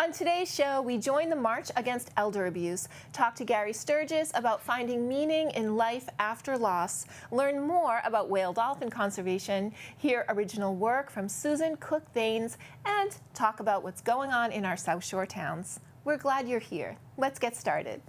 On today's show, we join the March Against Elder Abuse, talk to Gary Sturgis about finding meaning in life after loss, learn more about Whale Dolphin Conservation, hear original work from Susan Cook-Thanes, and talk about what's going on in our South Shore towns. We're glad you're here. Let's get started.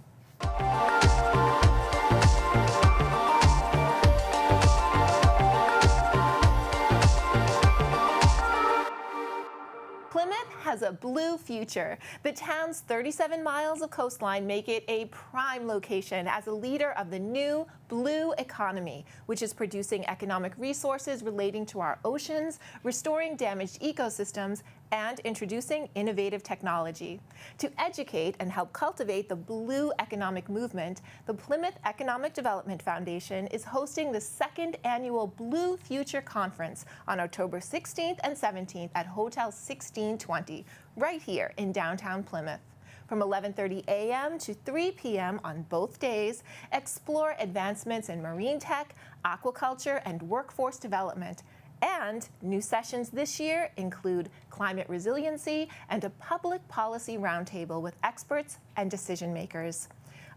Plymouth has a blue future. The town's 37 miles of coastline make it a prime location as a leader of the new blue economy, which is producing economic resources relating to our oceans, restoring damaged ecosystems, and introducing innovative technology. To educate and help cultivate the blue economic movement, the Plymouth Economic Development Foundation is hosting the second annual Blue Future Conference on October 16th and 17th at Hotel 1620, right here in downtown Plymouth. From 11:30 a.m. to 3 p.m. on both days, explore advancements in marine tech, aquaculture, and workforce development. And new sessions this year include climate resiliency and a public policy roundtable with experts and decision makers.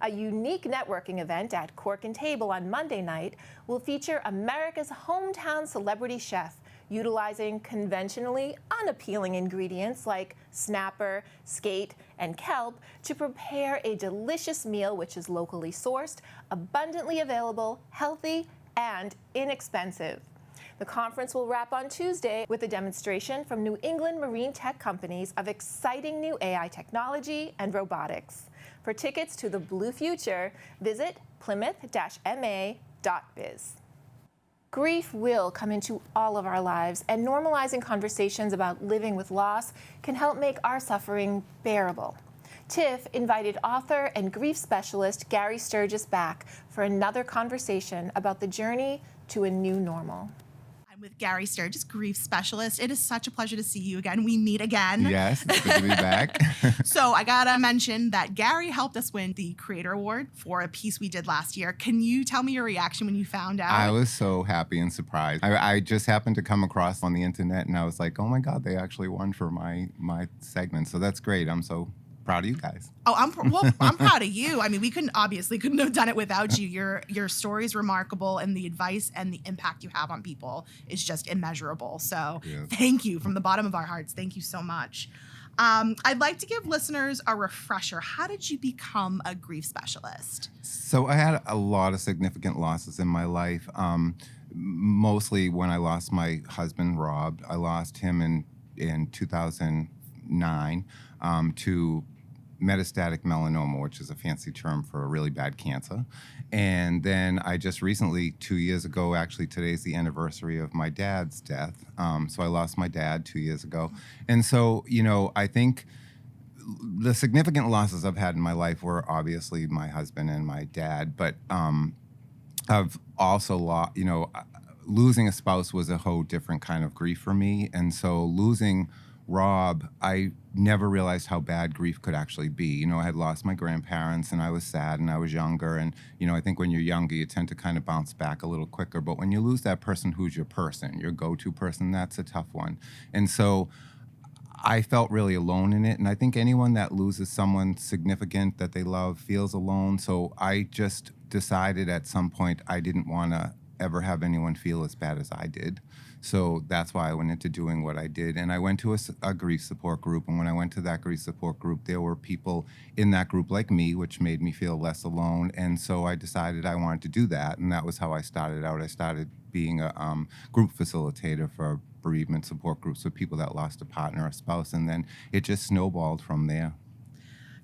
A unique networking event at Cork and Table on Monday night will feature America's hometown celebrity chef, utilizing conventionally unappealing ingredients like snapper, skate, and kelp to prepare a delicious meal which is locally sourced, abundantly available, healthy, and inexpensive. The conference will wrap on Tuesday with a demonstration from New England marine tech companies of exciting new AI technology and robotics. For tickets to the Blue Future, visit plymouth-ma.biz. Grief will come into all of our lives, and normalizing conversations about living with loss can help make our suffering bearable. TIFF invited author and grief specialist Gary Sturgis back for another conversation about the journey to a new normal. With Gary Sturgis, grief specialist. It is such a pleasure to see you again. We meet again. Yes, it's good to be back. So I gotta mention that Gary helped us win the Creator Award for a piece we did last year. Can you tell me your reaction when you found out? I was so happy and surprised. I just happened to come across on the internet and I was like, oh my God, they actually won for my segment. So that's great. I'm so proud of you guys. Oh, I'm proud of you. I mean, we couldn't have done it without you. Your story is remarkable, and the advice and the impact you have on people is just immeasurable. So Thank you from the bottom of our hearts. Thank you so much. I'd like to give listeners a refresher. How did you become a grief specialist? So I had a lot of significant losses in my life. Mostly when I lost my husband, Rob. I lost him in 2009 to metastatic melanoma, which is a fancy term for a really bad cancer. And then I just recently, 2 years ago, actually today's the anniversary of my dad's death. So I lost my dad 2 years ago. And so, I think the significant losses I've had in my life were obviously my husband and my dad, but I've also lost, losing a spouse was a whole different kind of grief for me. And so losing Rob, I never realized how bad grief could actually be. I had lost my grandparents and I was sad and I was younger. And, I think when you're younger, you tend to kind of bounce back a little quicker. But when you lose that person who's your person, your go-to person, that's a tough one. And so I felt really alone in it. And I think anyone that loses someone significant that they love feels alone. So I just decided at some point I didn't want to ever have anyone feel as bad as I did. So that's why I went into doing what I did. And I went to a grief support group. And when I went to that grief support group, there were people in that group like me, which made me feel less alone. And so I decided I wanted to do that. And that was how I started out. I started being a group facilitator for bereavement support groups with people that lost a partner or spouse. And then it just snowballed from there.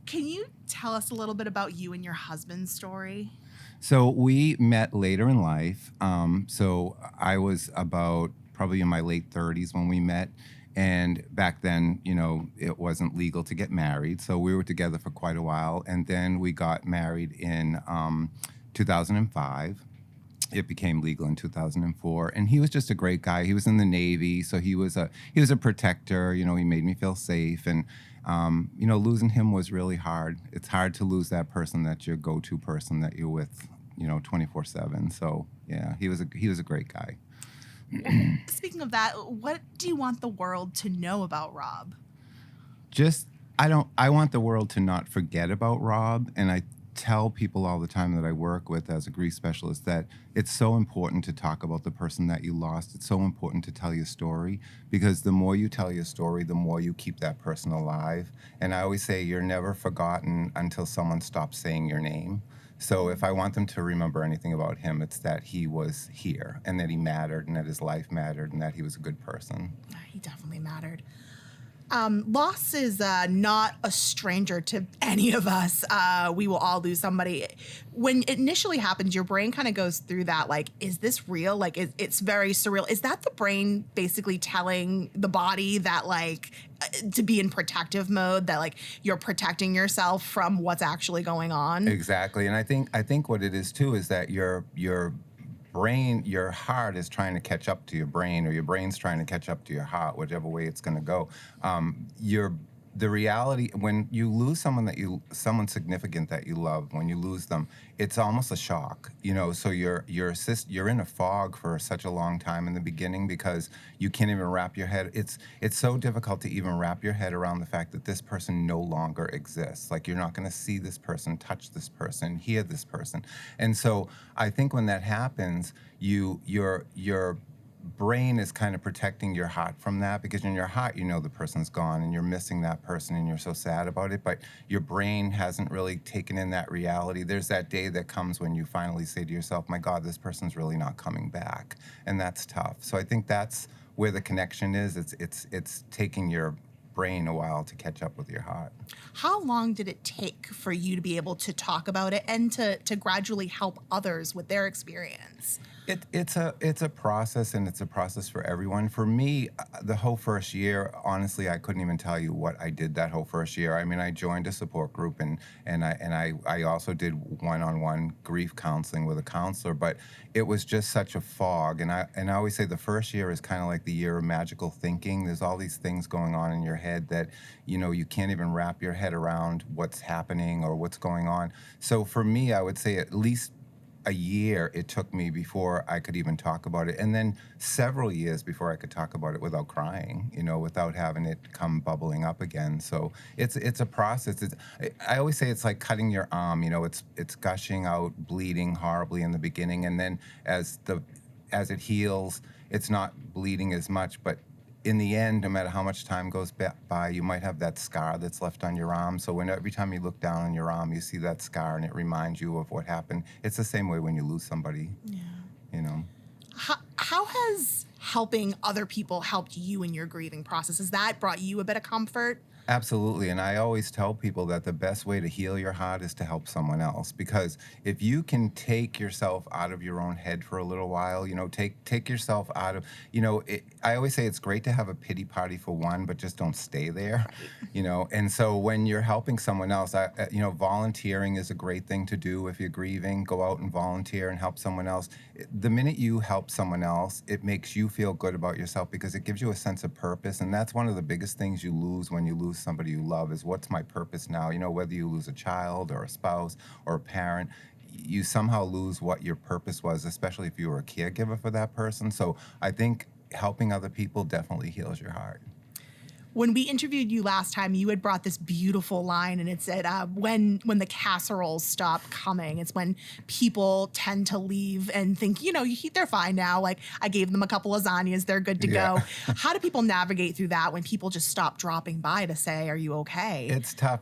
Can you tell us a little bit about you and your husband's story? So we met later in life. So I was about probably in my late 30s when we met. And back then, it wasn't legal to get married. So we were together for quite a while. And then we got married in 2005. It became legal in 2004. And he was just a great guy. He was in the Navy. So he was a protector. He made me feel safe. And, losing him was really hard. It's hard to lose that person that's your go-to person that you're with, 24/7. So yeah, he was a great guy. Speaking of that, what do you want the world to know about Rob? Just I want the world to not forget about Rob, and I tell people all the time that I work with as a grief specialist that it's so important to talk about the person that you lost. It's so important to tell your story, because the more you tell your story, the more you keep that person alive. And I always say you're never forgotten until someone stops saying your name. So if I want them to remember anything about him, it's that he was here and that he mattered and that his life mattered and that he was a good person. He definitely mattered. Loss is not a stranger to any of us. We will all lose somebody. When it initially happens, your brain kind of goes through that, like, is this real? Like, it's very surreal. Is that the brain basically telling the body that, like, to be in protective mode, that, like, you're protecting yourself from what's actually going on? Exactly. And I think what it is too is that your brain, your heart is trying to catch up to your brain, or your brain's trying to catch up to your heart, whichever way it's going to go. The reality, when you lose someone significant that you love, when you lose them, it's almost a shock, so you're in a fog for such a long time in the beginning, because you can't even wrap your head. It's so difficult to even wrap your head around the fact that this person no longer exists. Like, you're not going to see this person, touch this person, hear this person. And so I think when that happens, your brain is kind of protecting your heart from that, because in your heart, the person's gone and you're missing that person and you're so sad about it, but your brain hasn't really taken in that reality. There's that day that comes when you finally say to yourself, my God, this person's really not coming back. And that's tough. So I think that's where the connection is. It's taking your brain a while to catch up with your heart. How long did it take for you to be able to talk about it and to gradually help others with their experience? It's a process, and it's a process for everyone. For me, the whole first year, honestly, I couldn't even tell you what I did that whole first year. I mean, I joined a support group, and I also did one-on-one grief counseling with a counselor, but it was just such a fog. And I always say the first year is kind of like the year of magical thinking. There's all these things going on in your head that you can't even wrap your head around what's happening or what's going on. So for me, I would say at least a year it took me before I could even talk about it, and then several years before I could talk about it without crying, without having it come bubbling up again. So it's a process. I always say it's like cutting your arm. It's gushing out, bleeding horribly in the beginning, and then as it heals, it's not bleeding as much, but in the end, no matter how much time goes by, you might have that scar that's left on your arm. So every time you look down on your arm, you see that scar, and it reminds you of what happened. It's the same way when you lose somebody. Yeah. How has helping other people helped you in your grieving process? Has that brought you a bit of comfort? Absolutely. And I always tell people that the best way to heal your heart is to help someone else, because if you can take yourself out of your own head for a little while, take yourself out of, I always say it's great to have a pity party for one, but just don't stay there, and so when you're helping someone else, volunteering is a great thing to do. If you're grieving, go out and volunteer and help someone else. The minute you help someone else, it makes you feel good about yourself, because it gives you a sense of purpose. And that's one of the biggest things you lose when you lose somebody you love, is what's my purpose now? Whether you lose a child or a spouse or a parent, you somehow lose what your purpose was, especially if you were a caregiver for that person. So I think helping other people definitely heals your heart. When we interviewed you last time, you had brought this beautiful line, and it said, when the casseroles stop coming, it's when people tend to leave and think, they're fine now. Like, I gave them a couple lasagnas, they're good to go. How do people navigate through that when people just stop dropping by to say, are you okay? It's tough.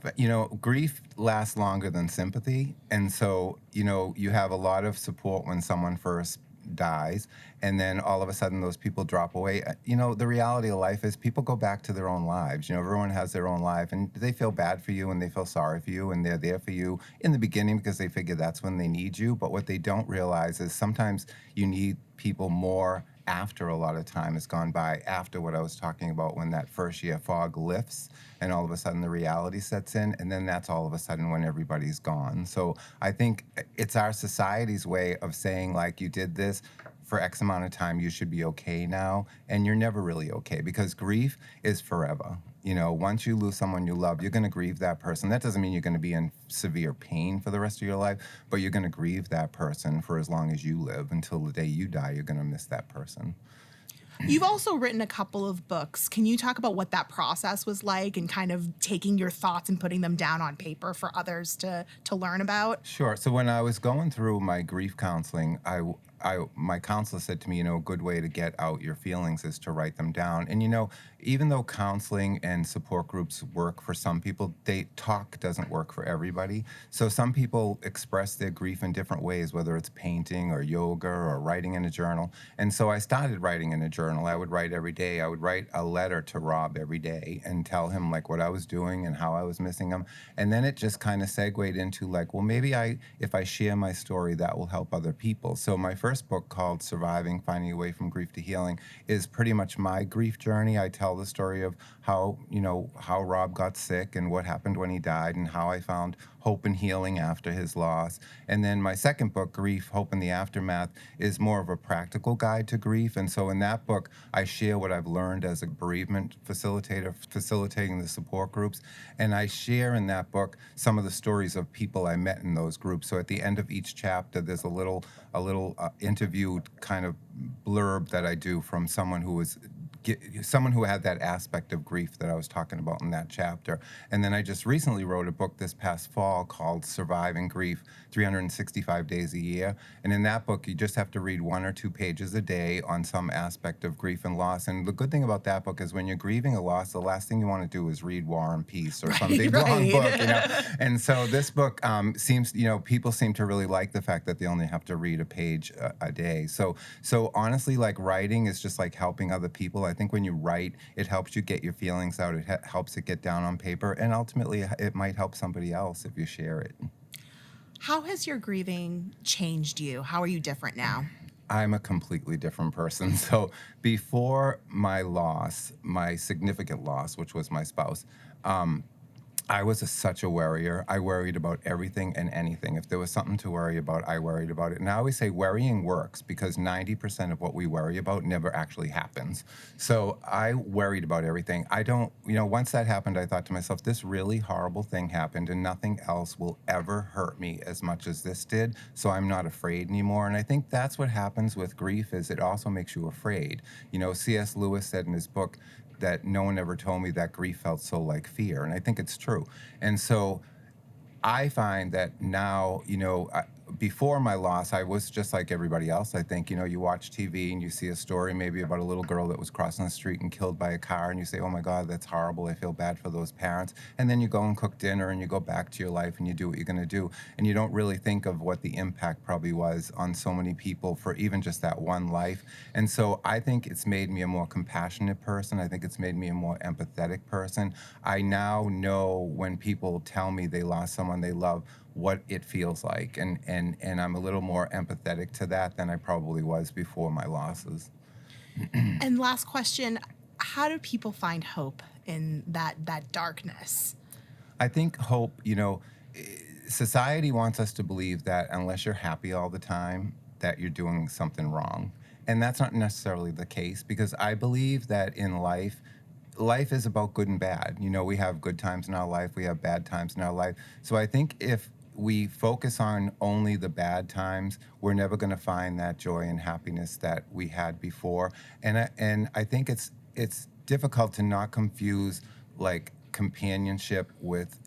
Grief lasts longer than sympathy. And so, you have a lot of support when someone first dies, and then all of a sudden those people drop away. The reality of life is people go back to their own lives. Everyone has their own life, and they feel bad for you, and they feel sorry for you, and they're there for you in the beginning because they figure that's when they need you. But what they don't realize is sometimes you need people more after a lot of time has gone by, after what I was talking about, when that first year fog lifts and all of a sudden the reality sets in, and then that's all of a sudden when everybody's gone. So I think it's our society's way of saying, like, you did this for X amount of time, you should be okay now, and you're never really okay, because grief is forever. Once you lose someone you love, you're going to grieve that person. That doesn't mean you're going to be in severe pain for the rest of your life, but you're going to grieve that person for as long as you live. Until the day you die, you're going to miss that person. You've also written a couple of books. Can you talk about what that process was like and kind of taking your thoughts and putting them down on paper for others to learn about? Sure. So when I was going through my grief counseling, my counselor said to me, a good way to get out your feelings is to write them down. And, even though counseling and support groups work for some people, talk doesn't work for everybody. So some people express their grief in different ways, whether it's painting or yoga or writing in a journal. And so I started writing in a journal. I would write every day. I would write a letter to Rob every day and tell him like what I was doing and how I was missing him. And then it just kind of segued into like, well, maybe if I share my story, that will help other people. So my first book, called Surviving, Finding a Way from Grief to Healing, is pretty much my grief journey. I tell the story of how Rob got sick and what happened when he died and how I found hope and healing after his loss. And then my second book, Grief, Hope in the Aftermath, is more of a practical guide to grief. And so in that book, I share what I've learned as a bereavement facilitator, facilitating the support groups. And I share in that book some of the stories of people I met in those groups. So at the end of each chapter, there's a little interview kind of blurb that I do from someone who had that aspect of grief that I was talking about in that chapter. And then I just recently wrote a book this past fall called Surviving Grief, 365 Days a Year. And in that book, you just have to read 1 or 2 pages a day on some aspect of grief and loss. And the good thing about that book is when you're grieving a loss, the last thing you want to do is read War and Peace or some big long book, And so this book seems, people seem to really like the fact that they only have to read a page a day. So honestly, like writing is just like helping other people. I think when you write, it helps you get your feelings out. It helps it get down on paper. And ultimately, it might help somebody else if you share it. How has your grieving changed you? How are you different now? I'm a completely different person. So before my loss, my significant loss, which was my spouse, I was such a worrier. I worried about everything and anything. If there was something to worry about, I worried about it. And I always say worrying works because 90% of what we worry about never actually happens. So I worried about everything. Once that happened, I thought to myself, this really horrible thing happened and nothing else will ever hurt me as much as this did. So I'm not afraid anymore. And I think that's what happens with grief is it also makes you afraid. C.S. Lewis said in his book, that no one ever told me that grief felt so like fear. And I think it's true. And so I find that now, before my loss, I was just like everybody else. I think, you watch TV and you see a story maybe about a little girl that was crossing the street and killed by a car, and you say, oh my God, that's horrible. I feel bad for those parents. And then you go and cook dinner and you go back to your life and you do what you're going to do. And you don't really think of what the impact probably was on so many people for even just that one life. And so I think it's made me a more compassionate person. I think it's made me a more empathetic person. I now know when people tell me they lost someone they love, what it feels like, and I'm a little more empathetic to that than I probably was before my losses. And last question, how do people find hope in that darkness? I think hope, society wants us to believe that unless you're happy all the time, that you're doing something wrong. And that's not necessarily the case because I believe that in life is about good and bad. We have good times in our life, we have bad times in our life. So I think if we focus on only the bad times, we're never going to find that joy and happiness that we had before. And I think it's difficult to not confuse like companionship with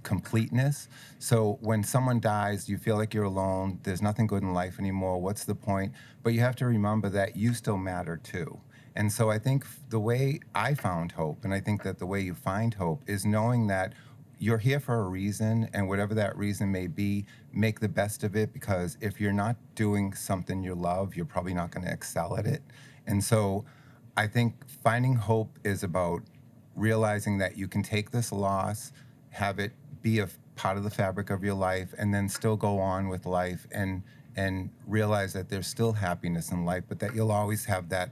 completeness. So when someone dies, you feel like you're alone. There's nothing good in life anymore. What's the point? But you have to remember that you still matter too. And so I think the way I found hope, and I think that the way you find hope, is knowing that you're here for a reason, and whatever that reason may be, make the best of it, because if you're not doing something you love, you're probably not going to excel at it. And so I think finding hope is about realizing that you can take this loss, have it be a part of the fabric of your life, and then still go on with life and realize that there's still happiness in life, but that you'll always have that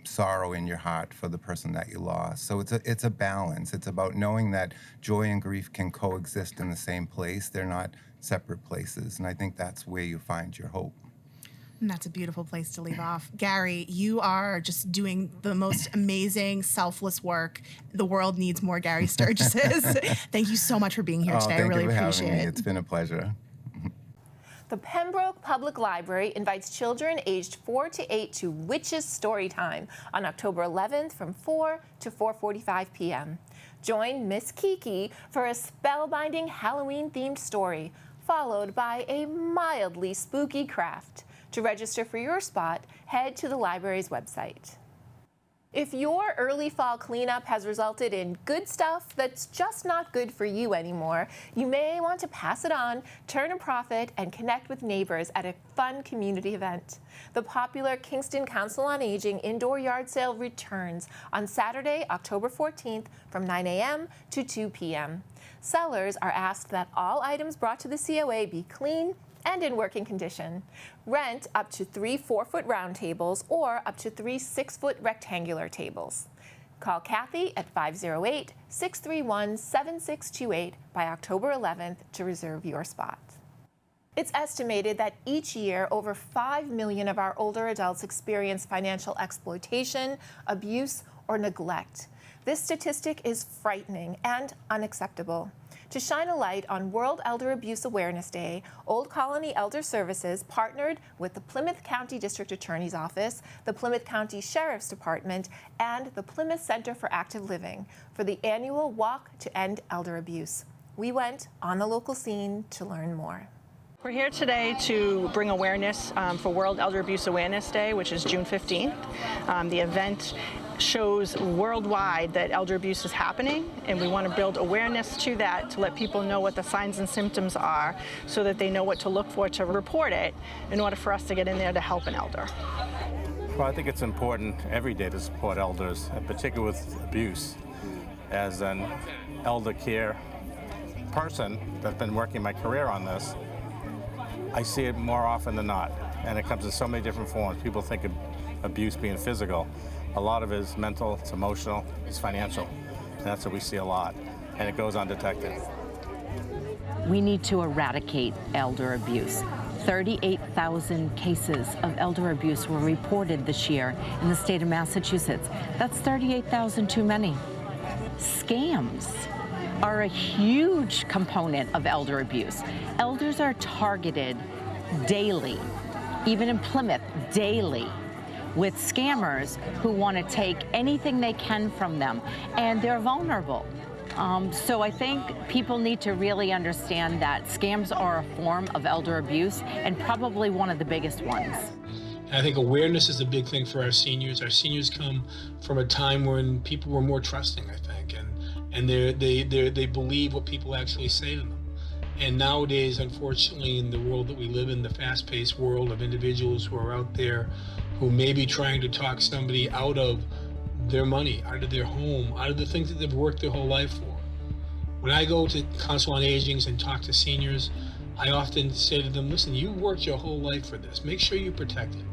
sorrow in your heart for the person that you lost. So it's a balance. It's about knowing that joy and grief can coexist in the same place. They're not separate places. And I think that's where you find your hope. And that's a beautiful place to leave off. Gary, you are just doing the most amazing, selfless work. The world needs more Gary Sturgises. Thank you so much for being here today. I really appreciate it. It's been a pleasure. The Pembroke Public Library invites children aged 4 to 8 to Witches Storytime on October 11th from 4 to 4:45 p.m. Join Miss Kiki for a spellbinding Halloween-themed story, followed by a mildly spooky craft. To register for your spot, head to the library's website. If your early fall cleanup has resulted in good stuff that's just not good for you anymore, you may want to pass it on, turn a profit, and connect with neighbors at a fun community event. The popular Kingston Council on Aging indoor yard sale returns on Saturday, October 14th from 9 a.m. to 2 p.m. Sellers are asked that all items brought to the COA be clean and in working condition. Rent up to 3 4-foot round tables or up to 3 6-foot rectangular tables. Call Kathy at 508-631-7628 by October 11th to reserve your spot. It's estimated that each year over 5 million of our older adults experience financial exploitation, abuse, or neglect. This statistic is frightening and unacceptable. To shine a light on World Elder Abuse Awareness Day, Old Colony Elder Services partnered with the Plymouth County District Attorney's Office, the Plymouth County Sheriff's Department, and the Plymouth Center for Active Living for the annual Walk to End Elder Abuse. We went on the local scene to learn more. We're here today to bring awareness for World Elder Abuse Awareness Day, which is June 15th. The event shows worldwide that elder abuse is happening, and we want to build awareness to that to let people know what the signs and symptoms are so that they know what to look for to report it in order for us to get in there to help an elder. Well, I think it's important every day to support elders, in particular with abuse. As an elder care person that's been working my career on this, I see it more often than not, and it comes in so many different forms. People think of abuse being physical. A lot of it is mental, it's emotional, it's financial. And that's what we see a lot, and it goes undetected. We need to eradicate elder abuse. 38,000 cases of elder abuse were reported this year in the state of Massachusetts. That's 38,000 too many. Scams are a huge component of elder abuse. Elders are targeted daily, even in Plymouth, daily, with scammers who want to take anything they can from them, and they're vulnerable. So I think people need to really understand that scams are a form of elder abuse, and probably one of the biggest ones. I think awareness is a big thing for our seniors. Our seniors come from a time when people were more trusting, I think, and they believe what people actually say to them. And nowadays, unfortunately, in the world that we live in, the fast-paced world of individuals who are out there who may be trying to talk somebody out of their money, out of their home, out of the things that they've worked their whole life for. When I go to Council on Aging and talk to seniors, I often say to them, listen, you worked your whole life for this. Make sure you protect it.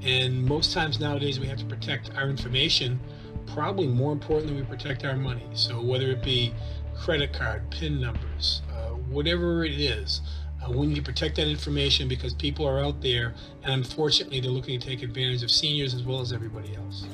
And most times nowadays we have to protect our information, probably more important than we protect our money. So whether it be credit card, PIN numbers, whatever it is, we need to protect that information because people are out there, and unfortunately they're looking to take advantage of seniors as well as everybody else.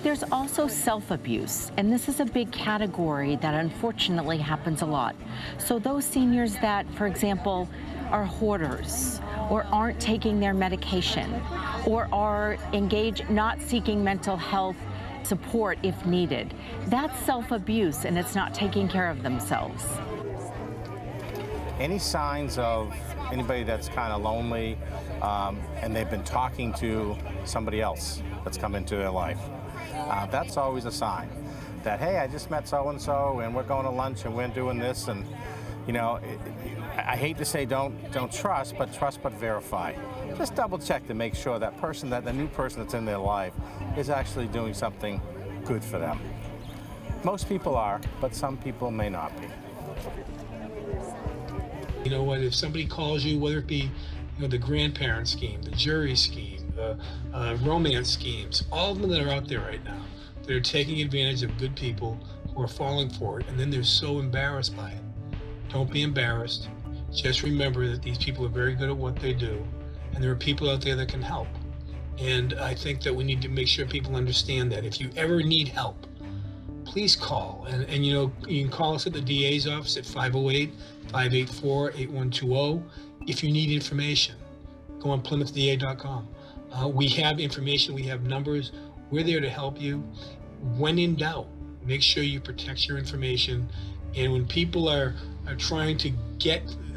There's also self-abuse, and this is a big category that unfortunately happens a lot. So those seniors that, for example, are hoarders or aren't taking their medication or are engaged, not seeking mental health support if needed, that's self-abuse, and it's not taking care of themselves. Any signs of anybody that's kind of lonely and they've been talking to somebody else that's come into their life, that's always a sign that, hey, I just met so-and-so and we're going to lunch and we're doing this. And, you know, I hate to say don't trust but verify. Just double check to make sure that person, that the new person that's in their life is actually doing something good for them. Most people are, but some people may not be. You know what, if somebody calls you, whether it be the grandparent scheme, the jury scheme, the romance schemes, all of them that are out there right now, that are taking advantage of good people who are falling for it, and then they're so embarrassed by it. Don't be embarrassed. Just remember that these people are very good at what they do, and there are people out there that can help. And I think that we need to make sure people understand that if you ever need help, please call. And you can call us at the DA's office at 508-584-8120 if you need information. Go on PlymouthDA.com. We have information, we have numbers. We're there to help you. When in doubt, make sure you protect your information. And when people are trying to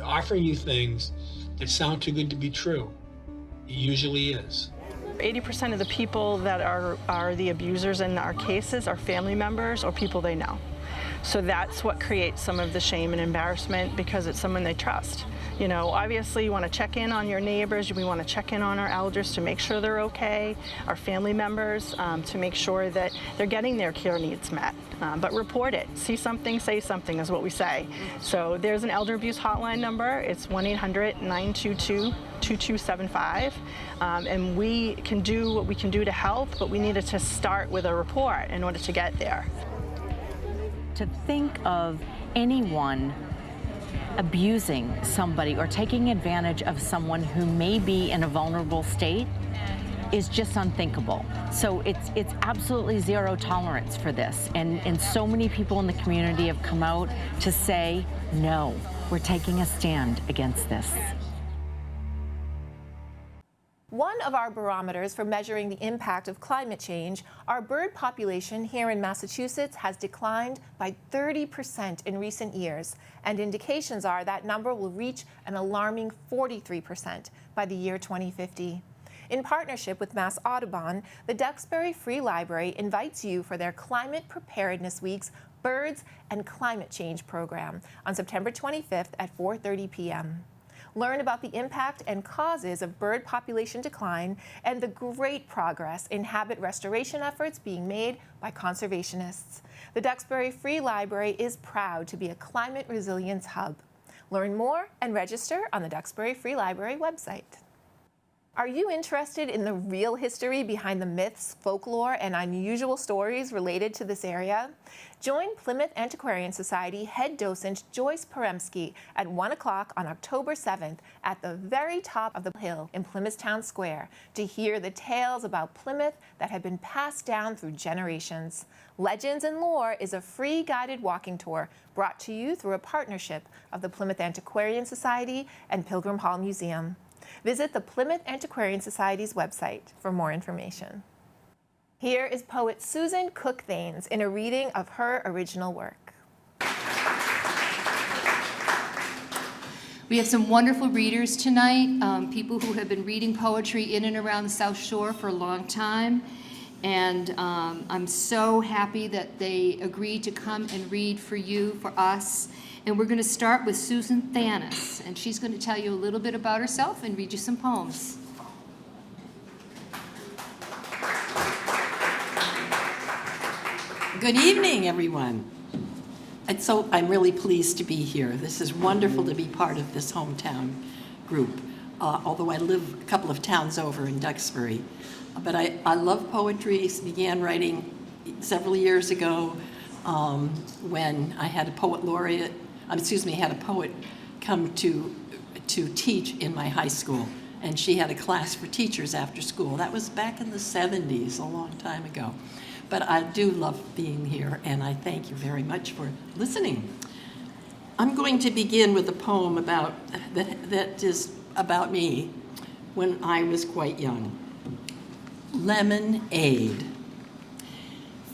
offering you things that sound too good to be true, it usually is. 80% of the people that are the abusers in our cases are family members or people they know. So that's what creates some of the shame and embarrassment, because it's someone they trust. Obviously you want to check in on your neighbors, we want to check in on our elders to make sure they're okay, our family members, to make sure that they're getting their care needs met. But report it. See something, say something is what we say. So there's an elder abuse hotline number. It's 1-800-922-2275. And we can do what we can do to help, but we needed to start with a report in order to get there. To think of anyone abusing somebody or taking advantage of someone who may be in a vulnerable state is just unthinkable. So it's absolutely zero tolerance for this. And so many people in the community have come out to say, no, we're taking a stand against this. One of our barometers for measuring the impact of climate change, our bird population here in Massachusetts has declined by 30% in recent years, and indications are that number will reach an alarming 43% by the year 2050. In partnership with Mass Audubon, the Duxbury Free Library invites you for their Climate Preparedness Week's Birds and Climate Change program on September 25th at 4:30 p.m. Learn about the impact and causes of bird population decline and the great progress in habitat restoration efforts being made by conservationists. The Duxbury Free Library is proud to be a climate resilience hub. Learn more and register on the Duxbury Free Library website. Are you interested in the real history behind the myths, folklore, and unusual stories related to this area? Join Plymouth Antiquarian Society head docent Joyce Poremski at 1 o'clock on October 7th at the very top of the hill in Plymouth Town Square to hear the tales about Plymouth that have been passed down through generations. Legends and Lore is a free guided walking tour brought to you through a partnership of the Plymouth Antiquarian Society and Pilgrim Hall Museum. Visit the Plymouth Antiquarian Society's website for more information. Here is poet Susan Cook Thanes in a reading of her original work. We have some wonderful readers tonight, people who have been reading poetry in and around the South Shore for a long time. And I'm so happy that they agreed to come and read for you, for us. And we're going to start with Susan Thanes, and she's going to tell you a little bit about herself and read you some poems. Good evening, everyone. And so I'm really pleased to be here. This is wonderful to be part of this hometown group, although I live a couple of towns over in Duxbury. But I love poetry. Began writing several years ago when I had a poet laureate. Had a poet come to teach in my high school, and she had a class for teachers after school. That was back in the 70s, a long time ago. But I do love being here, and I thank you very much for listening. I'm going to begin with a poem that is about me when I was quite young. Lemonade.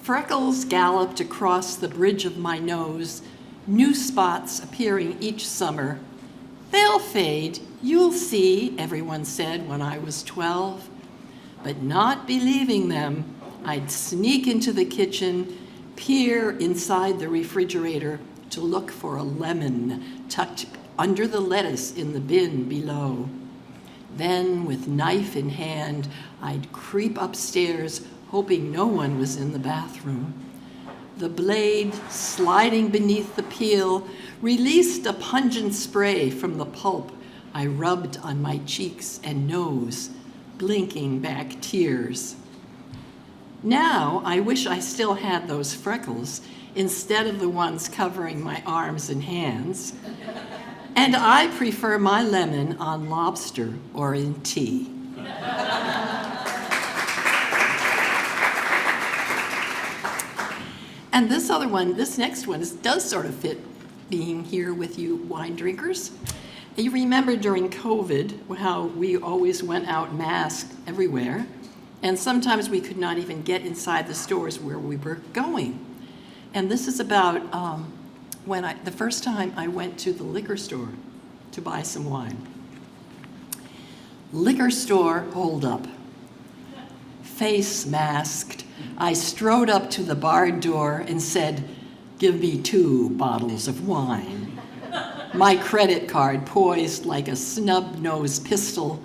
Freckles galloped across the bridge of my nose, new spots appearing each summer. They'll fade, you'll see, everyone said when I was 12. But not believing them, I'd sneak into the kitchen, peer inside the refrigerator to look for a lemon tucked under the lettuce in the bin below. Then, with knife in hand, I'd creep upstairs, hoping no one was in the bathroom. The blade, sliding beneath the peel, released a pungent spray from the pulp I rubbed on my cheeks and nose, blinking back tears. Now, I wish I still had those freckles instead of the ones covering my arms and hands. And I prefer my lemon on lobster or in tea. And this other one, this next one, does sort of fit being here with you wine drinkers. You remember during COVID how we always went out masked everywhere, and sometimes we could not even get inside the stores where we were going. And this is about the first time I went to the liquor store to buy some wine. Liquor store hold up. Face masked, I strode up to the bar door and said, "Give me 2 bottles of wine." My credit card poised like a snub-nosed pistol.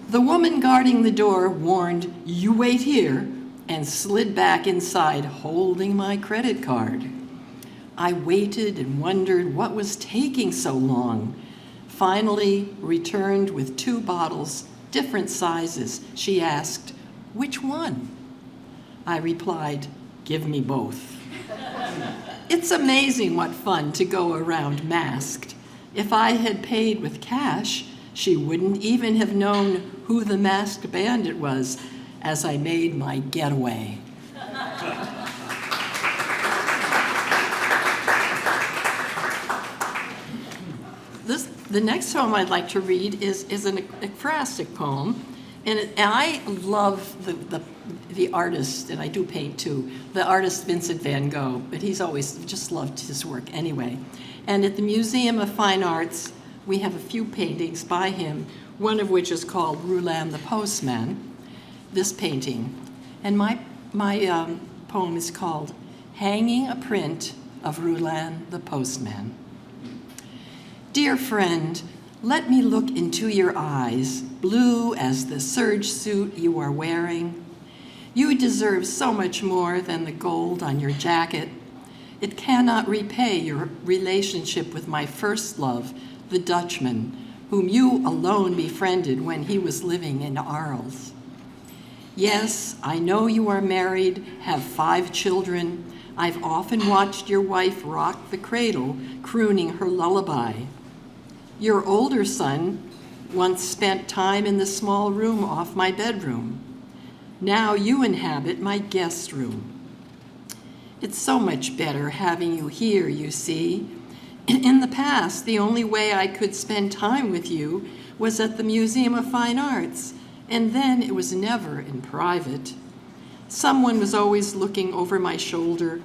The woman guarding the door warned, "You wait here," and slid back inside holding my credit card. I waited and wondered what was taking so long. Finally returned with 2 bottles, different sizes. She asked, "Which one?" I replied, "Give me both." It's amazing what fun to go around masked. If I had paid with cash, she wouldn't even have known who the masked bandit was as I made my getaway. The next poem I'd like to read is an ekphrastic poem, and I love the artist, and I do paint too, the artist Vincent van Gogh, but he's always just loved his work anyway. And at the Museum of Fine Arts, we have a few paintings by him, one of which is called Rouland the Postman, this painting. And my poem is called Hanging a Print of Rouland the Postman. Dear friend, let me look into your eyes, blue as the serge suit you are wearing. You deserve so much more than the gold on your jacket. It cannot repay your relationship with my first love, the Dutchman, whom you alone befriended when he was living in Arles. Yes, I know you are married, have 5 children. I've often watched your wife rock the cradle, crooning her lullaby. Your older son once spent time in the small room off my bedroom. Now you inhabit my guest room. It's so much better having you here, you see. In the past, the only way I could spend time with you was at the Museum of Fine Arts, and then it was never in private. Someone was always looking over my shoulder.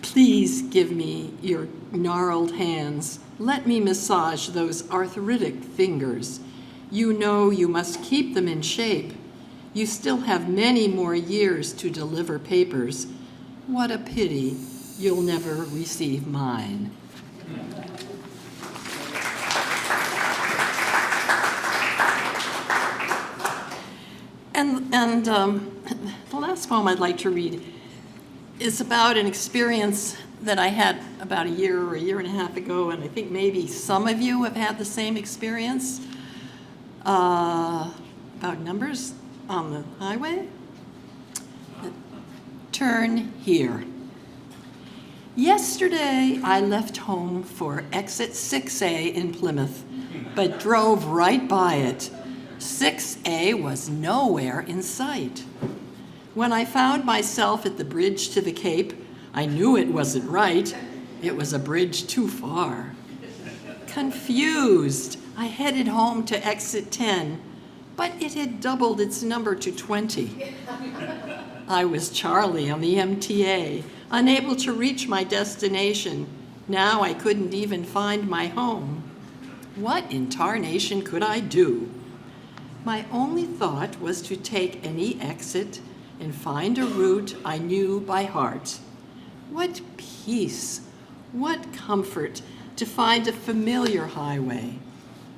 Please give me your gnarled hands. Let me massage those arthritic fingers. You know you must keep them in shape. You still have many more years to deliver papers. What a pity you'll never receive mine. And the last poem I'd like to read is about an experience that I had about a year and a half ago, and I think maybe some of you have had the same experience about numbers on the highway. Turn here. Yesterday, I left home for exit 6A in Plymouth, but drove right by it. 6A was nowhere in sight. When I found myself at the bridge to the Cape, I knew it wasn't right. It was a bridge too far. Confused, I headed home to exit 10, but it had doubled its number to 20. I was Charlie on the MTA, unable to reach my destination. Now I couldn't even find my home. What in tarnation could I do? My only thought was to take any exit and find a route I knew by heart. What peace, what comfort to find a familiar highway.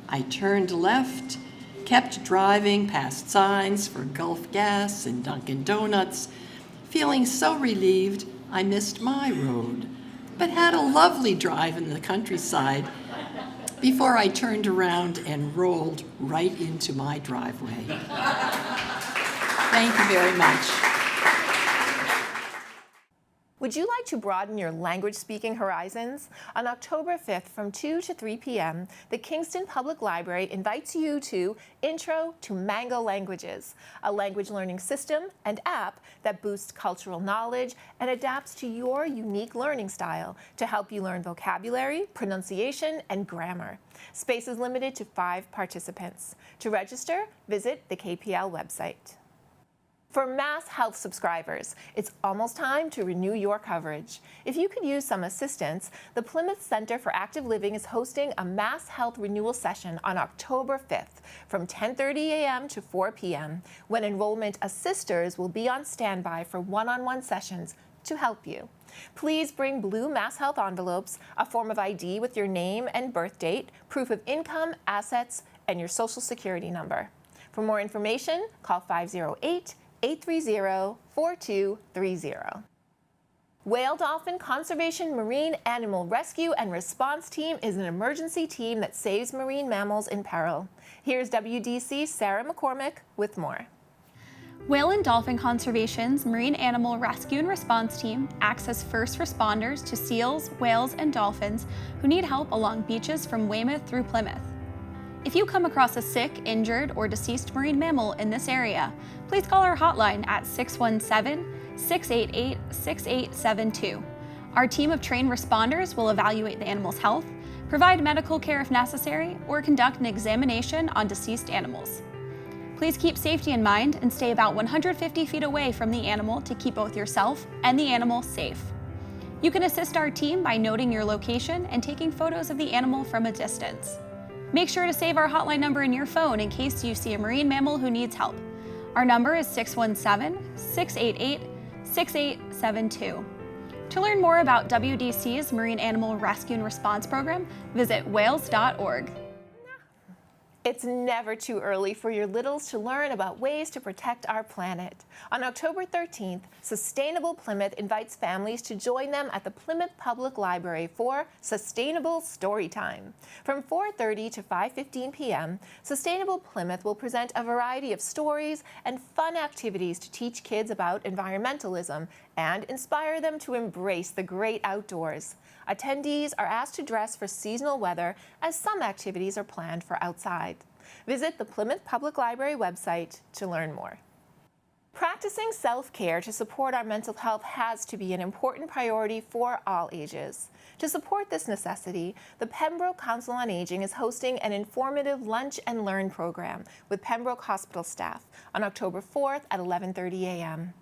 I turned left, kept driving past signs for Gulf Gas and Dunkin' Donuts, feeling so relieved I missed my road, but had a lovely drive in the countryside before I turned around and rolled right into my driveway. Thank you very much. Would you like to broaden your language-speaking horizons? On October 5th from 2 to 3 p.m., the Kingston Public Library invites you to Intro to Mango Languages, a language learning system and app that boosts cultural knowledge and adapts to your unique learning style to help you learn vocabulary, pronunciation, and grammar. Space is limited to 5 participants. To register, visit the KPL website. For Mass Health subscribers, it's almost time to renew your coverage. If you could use some assistance, the Plymouth Center for Active Living is hosting a Mass Health renewal session on October 5th from 10:30 a.m. to 4 p.m., when enrollment assisters will be on standby for one-on-one sessions to help you. Please bring blue Mass Health envelopes, a form of ID with your name and birth date, proof of income, assets, and your Social Security number. For more information, call 508-830-4230. Whale Dolphin Conservation Marine Animal Rescue and Response Team is an emergency team that saves marine mammals in peril. Here's WDC's Sarah McCormick with more. Whale and Dolphin Conservation's Marine Animal Rescue and Response Team acts as first responders to seals, whales, and dolphins who need help along beaches from Weymouth through Plymouth. If you come across a sick, injured, or deceased marine mammal in this area, please call our hotline at 617-688-6872. Our team of trained responders will evaluate the animal's health, provide medical care if necessary, or conduct an examination on deceased animals. Please keep safety in mind and stay about 150 feet away from the animal to keep both yourself and the animal safe. You can assist our team by noting your location and taking photos of the animal from a distance. Make sure to save our hotline number in your phone in case you see a marine mammal who needs help. Our number is 617-688-6872. To learn more about WDC's Marine Animal Rescue and Response Program, visit whales.org. It's never too early for your littles to learn about ways to protect our planet. On October 13th, Sustainable Plymouth invites families to join them at the Plymouth Public Library for Sustainable Storytime. From 4:30 to 5:15 p.m., Sustainable Plymouth will present a variety of stories and fun activities to teach kids about environmentalism and inspire them to embrace the great outdoors. Attendees are asked to dress for seasonal weather, as some activities are planned for outside. Visit the Plymouth Public Library website to learn more. Practicing self-care to support our mental health has to be an important priority for all ages. To support this necessity, the Pembroke Council on Aging is hosting an informative Lunch and Learn program with Pembroke Hospital staff on October 4th at 11:30 a.m.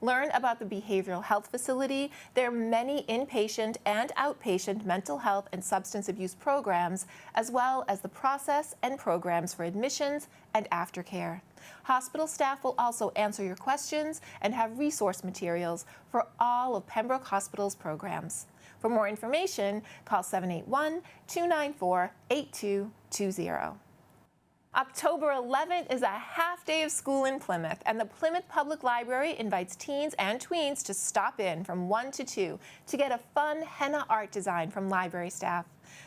Learn about the behavioral health facility, their many inpatient and outpatient mental health and substance abuse programs, as well as the process and programs for admissions and aftercare. Hospital staff will also answer your questions and have resource materials for all of Pembroke Hospital's programs. For more information, call 781-294-8220. October 11th is a half day of school in Plymouth, and the Plymouth Public Library invites teens and tweens to stop in from 1 to 2 to get a fun henna art design from library staff.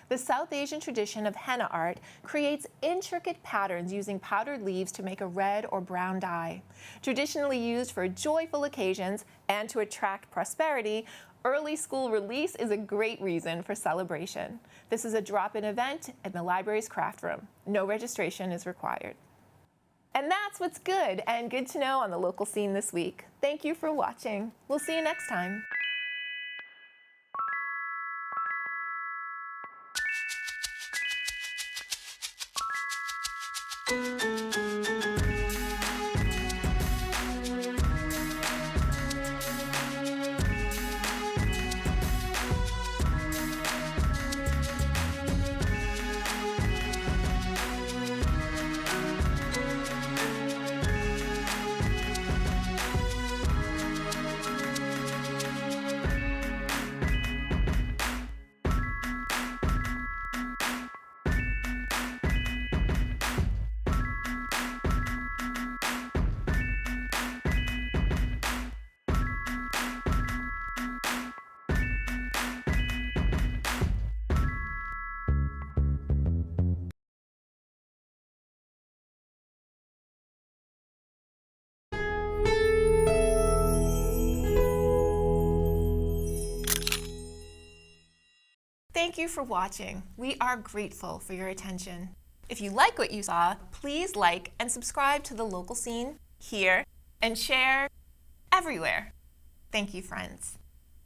The South Asian tradition of henna art creates intricate patterns using powdered leaves to make a red or brown dye. Traditionally used for joyful occasions and to attract prosperity, early school release is a great reason for celebration. This is a drop-in event in the library's craft room. No registration is required. And that's what's good and good to know on the local scene this week. Thank you for watching. We'll see you next time. Thank you for watching. We are grateful for your attention. If you like what you saw, please like and subscribe to The Local Scene here and share everywhere. Thank you, friends.